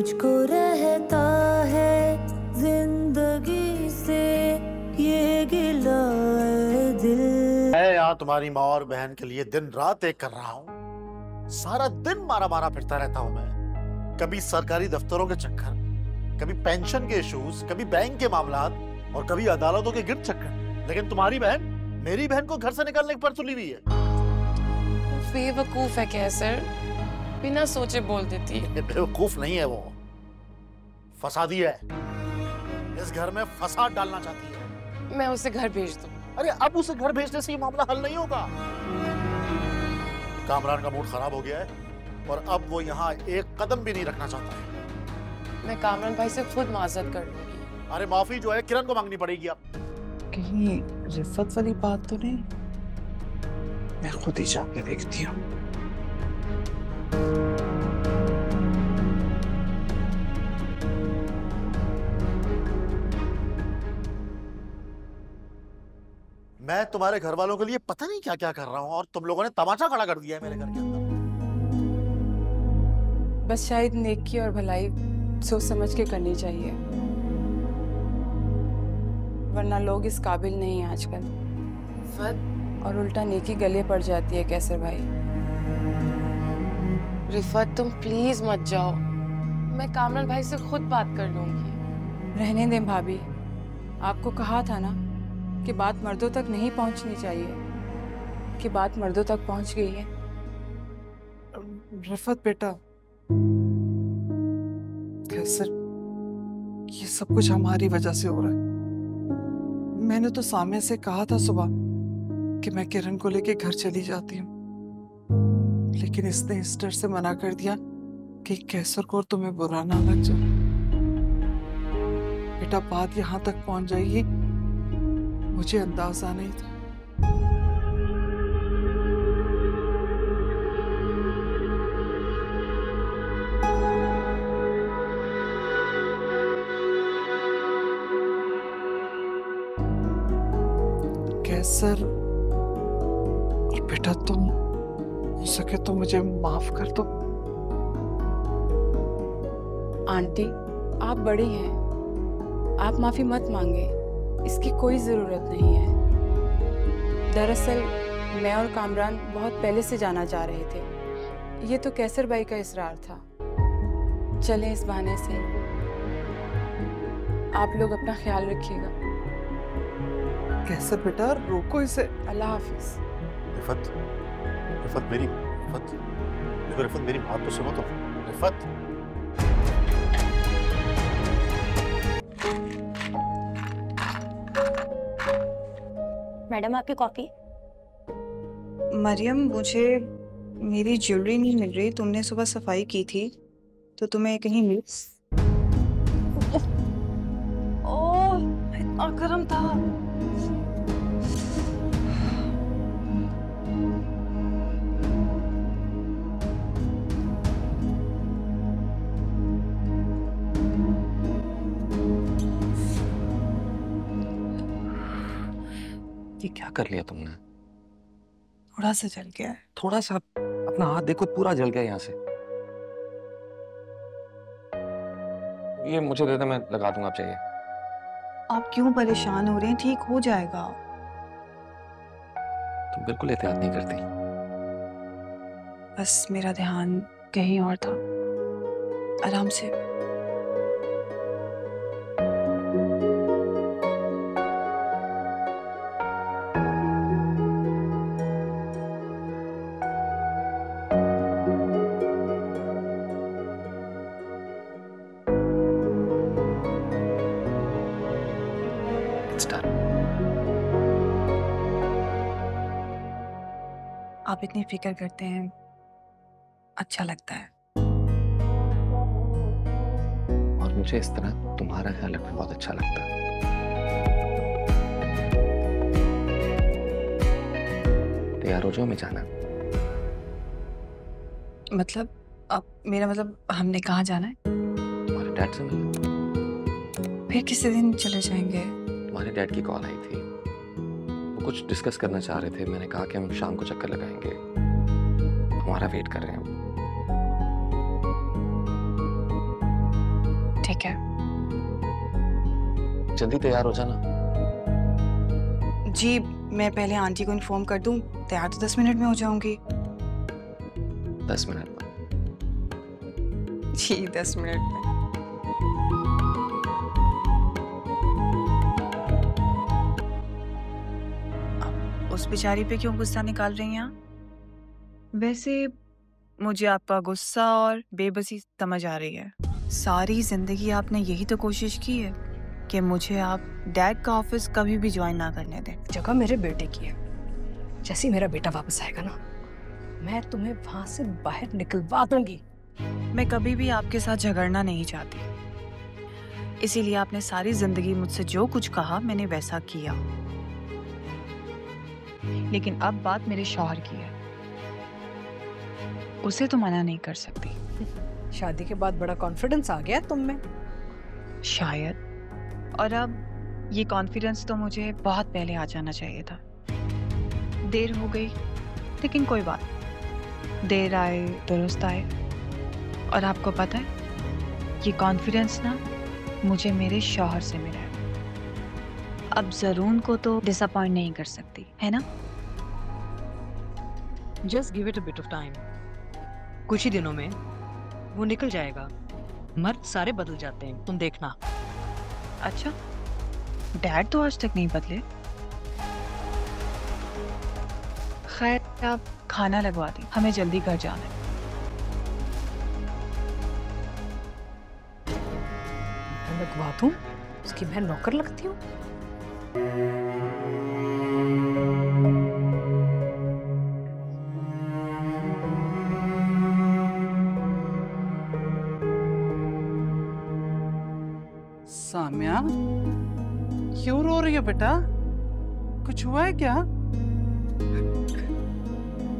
मुझको रहता है जिंदगी से ये गिला दिल। मैं यहाँ तुम्हारी माँ और बहन के लिए दिन रात एक कर रहा हूँ। सारा दिन मारा मारा फिरता रहता हूँ मैं। कभी सरकारी दफ्तरों के चक्कर, कभी पेंशन के इश्यूज, कभी बैंक के मामलात और कभी अदालतों के गिरद चक्कर। लेकिन तुम्हारी बहन मेरी बहन को घर से निकालने पर तुली हुई है। बेवकूफ है कैसर, बिना सोचे बोल देती है। बेवकूफ नहीं है वो, फसादी है। इस घर में फसाद डालना चाहती है। मैं उसे घर भेज दूं। अरे अब उसे घर भेजने से ये मामला हल नहीं होगा। कामरान का मूड खराब हो गया है और अब वो यहाँ एक कदम भी नहीं रखना चाहता है। मैं कामरान भाई से खुद माजरत कर लूंगी। अरे माफी जो है किरण को मांगनी पड़ेगी अब। कहीं रिफत वाली बात तो नहीं? मैं खुद ही जाके देखती हूँ। मैं तुम्हारे घर वालों के लिए पता नहीं क्या क्या कर रहा हूँ और तुम लोगों ने तमाचा खड़ा कर दिया है मेरे घर के अंदर। बस शायद नेकी और भलाई सोच समझ के करनी चाहिए, वरना लोग इस काबिल नहीं हैं आजकल। और उल्टा नेकी गले पड़ जाती है कैसर भाई। रिफत तुम प्लीज मत जाओ, मैं कामरान भाई से खुद बात कर लूंगी। रहने दें भाभी, आपको कहा था ना कि बात मर्दों तक नहीं पहुंचनी चाहिए, कि बात मर्दों तक पहुंच गई है। रिफत बेटा, कैसर, ये सब कुछ हमारी वजह से हो रहा है। मैंने तो सामने से कहा था सुबह कि मैं किरण को लेके घर चली जाती हूँ, लेकिन इसने इस डर से मना कर दिया कि कैसर को तुम्हें बुरा ना लग जाए। बेटा बात यहाँ तक पहुंच जाएगी, मुझे अंदाजा नहीं था। कैसर और बेटा, तुम हो सके तो मुझे माफ कर दो। आंटी, आप बड़ी हैं, आप माफी मत मांगे, इसकी कोई जरूरत नहीं है। दरअसल मैं और कामरान बहुत पहले से जाना चाह रहे थे, ये तो कैसर भाई का इसरार था। चलें इस बहाने से। आप लोग अपना ख्याल रखिएगा। कैसर बेटा, रोको इसे। अल्लाह हाफिज। रिफत, रिफत मेरी, रिफत, देखो रिफत मेरी बात तो सुनो तो। रिफत, मैडम आपकी कॉफी। मरियम, मुझे मेरी ज्वेलरी नहीं मिल रही। तुमने सुबह सफाई की थी तो तुम्हें कहीं मिली? ओह, इतना गर्म था। ये क्या कर लिया तुमने? थोड़ा सा जल गया है। थोड़ा सा? अपना हाथ देखो, पूरा जल गया यहाँ से। ये मुझे दे दे, मैं लगा दूंगा। आप चाहिए? आप क्यों परेशान हो रहे हैं? ठीक हो जाएगा। तुम बिल्कुल एहतियात नहीं करती। बस मेरा ध्यान कहीं और था। आराम से। आप इतनी फिक्र करते हैं, अच्छा लगता है। और मुझे इस तरह तुम्हारा ख्याल रखना बहुत अच्छा लगता है। तैयार हो जाओ, मैं जाना। मतलब मेरा मतलब हमने कहाँ जाना है? तुम्हारे डैड से मिलना। फिर किसी दिन चले जाएंगे। तुम्हारे डैड की कॉल आई थी, वो कुछ डिस्कस करना चाह रहे थे। मैंने कहा कि हम शाम को चक्कर लगाएंगे, तुम्हारा वेट कर रहे हैं। ठीक है। जल्दी तैयार हो जाना। जी मैं पहले आंटी को इन्फॉर्म कर दूं, तैयार तो 10 मिनट में हो जाऊंगी। 10 मिनट में? जी 10 मिनट में। अब उस बेचारी पे क्यों गुस्सा निकाल रही हैं आप? वैसे मुझे आपका गुस्सा और बेबसी समझ आ रही है। सारी जिंदगी आपने यही तो कोशिश की है कि मुझे आप डैड का ऑफिस कभी भी ज्वाइन ना करने दें। जगह मेरे बेटे की है। जैसे ही मेरा बेटा वापस आएगा ना, मैं तुम्हें वहां से बाहर निकलवा दूंगी। मैं कभी भी आपके साथ झगड़ना नहीं चाहती, इसीलिए आपने सारी जिंदगी मुझसे जो कुछ कहा मैंने वैसा किया। लेकिन अब बात मेरे शौहर की है, उसे तो मना नहीं कर सकती। शादी के बाद बड़ा कॉन्फिडेंस आ गया तुम में। शायद। और अब ये कॉन्फिडेंस तो मुझे बहुत पहले आ जाना चाहिए था। देर हो गई, लेकिन कोई बात, देर आए दुरुस्त आए। और आपको पता है, ये कॉन्फिडेंस ना मुझे मेरे शौहर से मिला है। अब जरून को तो डिसअपॉइंट नहीं कर सकती, है ना? Just give it a bit of time. कुछ ही दिनों में वो निकल जाएगा। मर्द सारे बदल जाते हैं, तुम देखना। अच्छा, डैड तो आज तक नहीं बदले। खैर, आप खाना लगवा दें, हमें जल्दी घर जाना है। मैं लगवा दूं? उसकी मैं नौकर लगती हूँ? साम्या, क्यों रो रही हो बेटा? कुछ हुआ है क्या?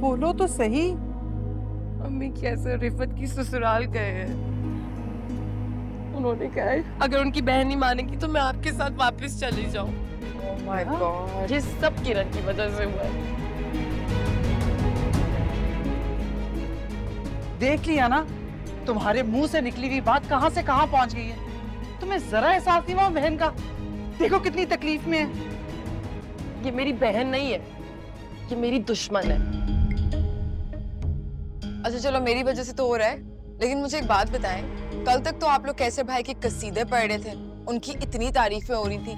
बोलो तो सही। अम्मी कैसे रिफत की ससुराल गए हैं। उन्होंने कहा है अगर उनकी बहन नहीं मानेगी तो मैं आपके साथ वापस चली जाऊं। ओह माय गॉड, ये सब किरण की वजह से हुआ है। देख लिया ना, तुम्हारे मुंह से निकली हुई बात कहां से कहां पहुंच गई है। तुम्हें जरा एहसास नहीं हुआ बहन का? देखो कितनी तकलीफ में है। ये मेरी बहन नहीं है, ये मेरी दुश्मन है। अच्छा चलो, मेरी वजह से तो हो रहा है, लेकिन मुझे एक बात बताएं, कल तक तो आप लोग कैसे भाई के कसीदे पढ़ रहे थे, उनकी इतनी तारीफें हो रही थी,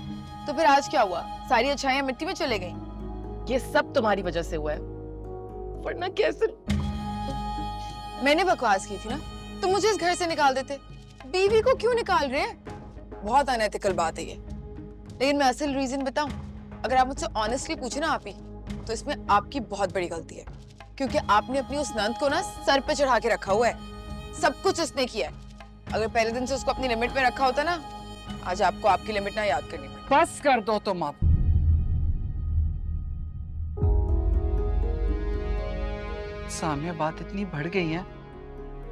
तो फिर आज क्या हुआ? सारी अच्छाइयां मिट्टी में चले गई। ये सब तुम्हारी वजह से हुआ है, वरना कैसे? मैंने बकवास की थी ना, तो मुझे इस घर से निकाल देते। बीवी को क्यों निकाल रहे हैं? बहुत अनएथिकल बात है ये। लेकिन मैं असल रीजन बताऊं, अगर आप मुझसे ऑनेस्टली पूछे ना आप ही, तो इसमें आपकी बहुत बड़ी गलती है, क्योंकि आपने अपनी उस नंद को ना सर पे चढ़ा के रखा हुआ है। सब कुछ उसने किया है। अगर पहले दिन से उसको अपनी लिमिट में रखा होता ना, आज आपको आपकी लिमिट ना याद करनी पड़ती। बस कर दो तुम अब। साम्या, बात इतनी बढ़ गई है,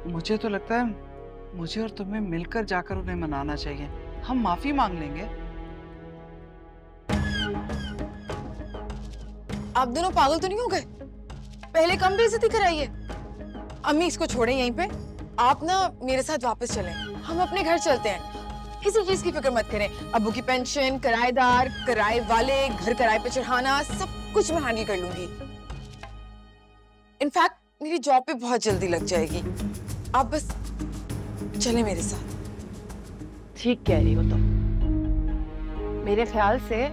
मुझे तो लगता है मुझे और तुम्हें मिलकर जाकर उन्हें मनाना चाहिए। हम माफी मांग लेंगे। आप दोनों पागल तो नहीं हो गए? पहले कम बेइज्जती कराइए। अम्मी इसको छोड़े यहीं पे, आप ना मेरे साथ वापस चलें, हम अपने घर चलते हैं। किसी चीज की फिक्र मत करें। अब्बू की पेंशन, किराएदार, किराए वाले, घर किराए पे चढ़ाना, सब कुछ मैं हैंडल कर लूंगी। इनफैक्ट मेरी जॉब पे बहुत जल्दी लग जाएगी। आप बस चले मेरे साथ। ठीक कह रही हो तुम। मेरे ख्याल से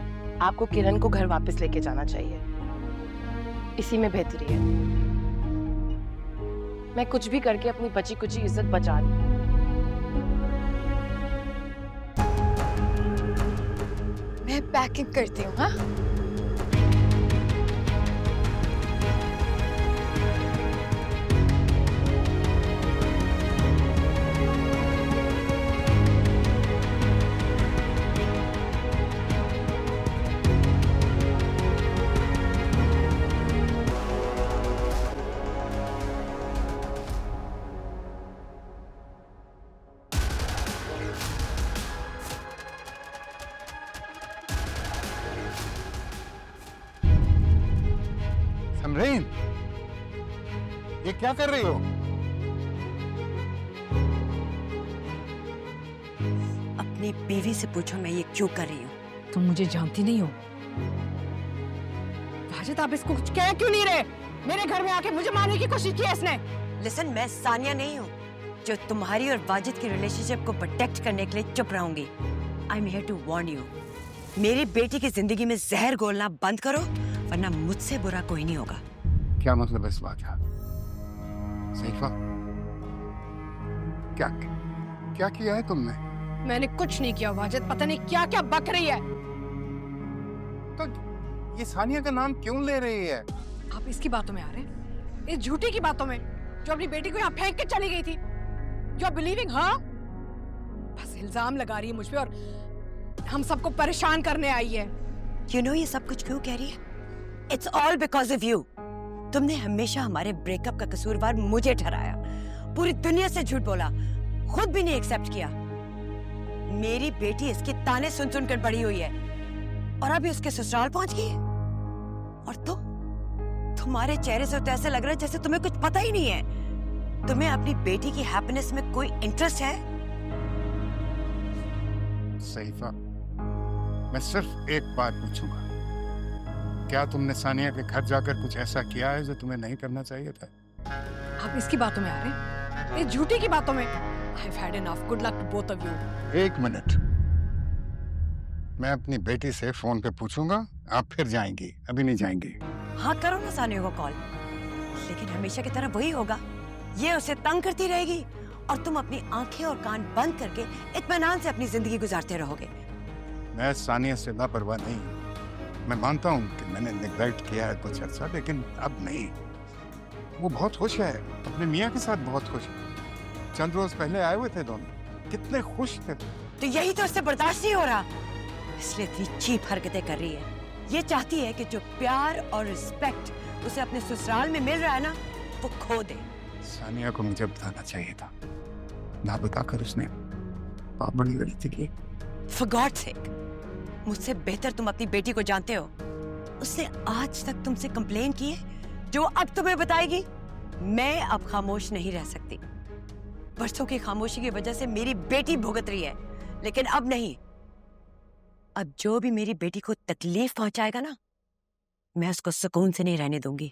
आपको किरण को घर वापस लेके जाना चाहिए, इसी में बेहतरी है। मैं कुछ भी करके अपनी बची कुची इज्जत बचा लूं। मैं पैकिंग करती हूँ। हाँ, समरीन, ये क्या कर रही हो? अपनी बीवी से पूछो मैं ये क्यों कर रही हूँ। तुम मुझे जानती नहीं हो। वाजिद, आप इसको कुछ कह क्यों नहीं रहे? मेरे घर में आके मुझे मारने की कोशिश की है इसने। लिसन, मैं सानिया नहीं हूँ जो तुम्हारी और वाजिद की रिलेशनशिप को प्रोटेक्ट करने के लिए चुप रहूंगी। I am here to warn you. मेरी बेटी की जिंदगी में जहर घोलना बंद करो, वरना मुझसे बुरा कोई नहीं होगा। क्या मतलब है इस बात का? सैफा, क्या क्या किया है तुमने? मैंने कुछ नहीं किया वाजिद, पता नहीं क्या क्या बक रही है। तो ये सानिया का नाम क्यों ले रही है? आप इसकी बातों में आ रहे हैं, इस झूठी की बातों में जो अपनी बेटी को यहाँ फेंक के चली गई थी। यू आर बिलीविंग हर? बस इल्जाम लगा रही है मुझ पे और हम सबको परेशान करने आई है। You know ये सब कुछ क्यों कह रही है? It's all because of you. तुमने हमेशा हमारे ब्रेकअप का कसूरवार मुझे ठहराया, पूरी दुनिया से झूठ बोला, खुद भी नहीं एक्सेप्ट किया। मेरी बेटी इसके ताने सुन सुन कर बड़ी हुई है और अभी उसके ससुराल पहुंच गई है। और तुम्हारे चेहरे से तो ऐसे लग रहा है जैसे तुम्हें कुछ पता ही नहीं है। तुम्हें अपनी बेटी की हैप्पीनेस में कोई इंटरेस्ट है? सैफा, मैं सिर्फ एक बात पूछूंगा, क्या तुमने सानिया के घर जाकर कुछ ऐसा किया है जो तुम्हें नहीं करना चाहिए था? आप इसकी बातों में आ रहे हैं, इस झूठी की बातों में। I've had enough. Good luck to both of you. एक मिनट, मैं अपनी बेटी से फोन पे पूछूंगा, आप फिर जाएंगी? अभी नहीं जाएंगी? हाँ, करो ना सानिया को कॉल, लेकिन हमेशा की तरह वही होगा। ये उसे तंग करती रहेगी और तुम अपनी आंखें और कान बंद करके इत्मीनान से अपनी जिंदगी गुजारते रहोगे। मैं सानिया से लापरवाह नहीं हूँ। मैं मानता हूँ कि मैंने नेग्लेक्ट किया है कुछ अर्सा, लेकिन अब नहीं। वो बहुत खुश है, अपने मियाँ के साथ बहुत खुश है। चंद रोज पहले आए हुए थे दोनों, कितने खुश थे। तो यही तो उससे बर्दाश्त नहीं हो रहा, इसलिए इतनी चीप हरकतें कर रही है। ये चाहती है कि जो प्यार और रिस्पेक्ट उसे अपने ससुराल में मिल रहा है ना, वो खो दे। सानिया को मुझे बताना चाहिए था, ना बताकर उसने बहुत बड़ी गलती की। For God's sake, मुझसे बेहतर तुम अपनी बेटी को जानते हो। उसने आज तक तुमसे कंप्लेन की है जो अब तुम्हें बताएगी। मैं अब खामोश नहीं रह सकती। बरसों की खामोशी की वजह से मेरी बेटी भुगत रही है, लेकिन अब नहीं। अब जो भी मेरी बेटी को तकलीफ पहुंचाएगा ना, मैं उसको सुकून से नहीं रहने दूंगी।